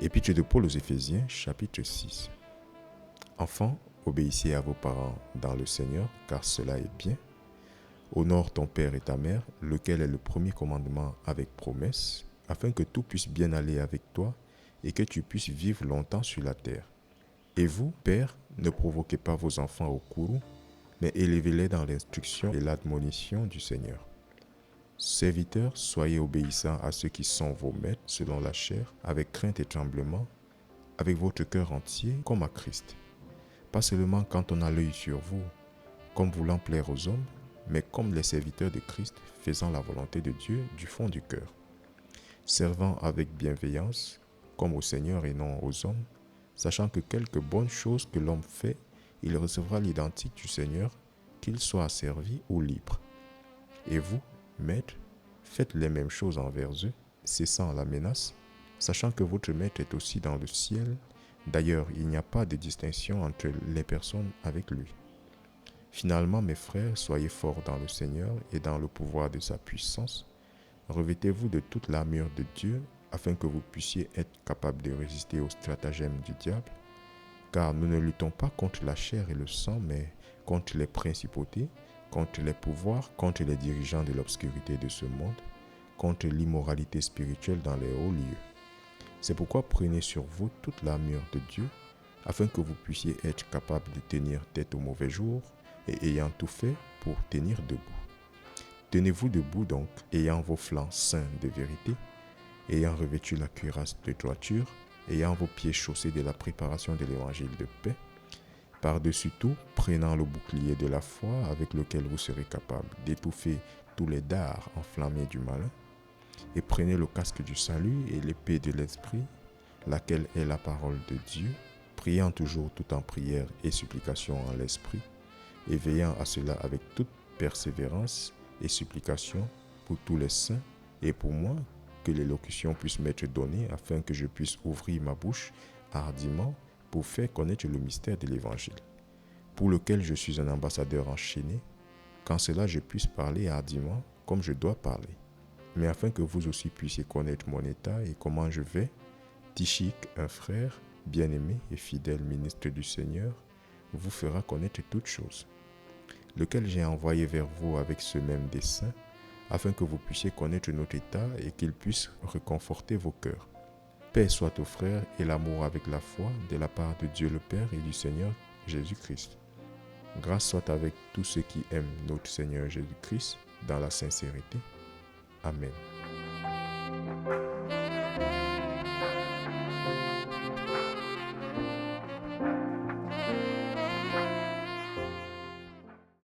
Épître de Paul aux Éphésiens, chapitre 6. Enfants, obéissez à vos parents dans le Seigneur, car cela est bien. Honore ton père et ta mère, lequel est le premier commandement avec promesse, afin que tout puisse bien aller avec toi et que tu puisses vivre longtemps sur la terre. Et vous, pères, ne provoquez pas vos enfants au courroux, mais élevez-les dans l'instruction et l'admonition du Seigneur. Serviteurs, soyez obéissants à ceux qui sont vos maîtres selon la chair, avec crainte et tremblement, avec votre cœur entier, comme à Christ. Pas seulement quand on a l'œil sur vous, comme voulant plaire aux hommes, mais comme les serviteurs de Christ, faisant la volonté de Dieu du fond du cœur. Servant avec bienveillance, comme au Seigneur et non aux hommes, sachant que quelque bonne chose que l'homme fait, il recevra l'identique du Seigneur, qu'il soit asservi ou libre. Et vous, maîtres, faites les mêmes choses envers eux, cessant la menace, sachant que votre maître est aussi dans le ciel. D'ailleurs, il n'y a pas de distinction entre les personnes avec lui. Finalement, mes frères, soyez forts dans le Seigneur et dans le pouvoir de sa puissance. Revêtez-vous de toute l'armure de Dieu, afin que vous puissiez être capables de résister aux stratagèmes du diable. Car nous ne luttons pas contre la chair et le sang, mais contre les principautés, contre les pouvoirs, contre les dirigeants de l'obscurité de ce monde, contre l'immoralité spirituelle dans les hauts lieux. C'est pourquoi prenez sur vous toute l'armure de Dieu, afin que vous puissiez être capables de tenir tête aux mauvais jours, et ayant tout fait pour tenir debout. Tenez-vous debout donc, ayant vos flancs ceints de vérité, ayant revêtu la cuirasse de droiture, ayant vos pieds chaussés de la préparation de l'évangile de paix, par-dessus tout, prenant le bouclier de la foi avec lequel vous serez capables d'étouffer tous les dards enflammés du malin, et prenez le casque du salut et l'épée de l'esprit, laquelle est la parole de Dieu, priant toujours tout en prière et supplication en l'esprit, et veillant à cela avec toute persévérance et supplication pour tous les saints et pour moi, que l'élocution puisse m'être donnée afin que je puisse ouvrir ma bouche hardiment pour faire connaître le mystère de l'Évangile, pour lequel je suis un ambassadeur enchaîné, qu'en cela je puisse parler hardiment comme je dois parler. Mais afin que vous aussi puissiez connaître mon état et comment je vais, Tychik, un frère, bien-aimé et fidèle ministre du Seigneur, vous fera connaître toutes choses, lequel j'ai envoyé vers vous avec ce même dessein, afin que vous puissiez connaître notre état et qu'il puisse réconforter vos cœurs. Paix soit aux frères et l'amour avec la foi de la part de Dieu le Père et du Seigneur Jésus-Christ. Grâce soit avec tous ceux qui aiment notre Seigneur Jésus-Christ dans la sincérité. Amen.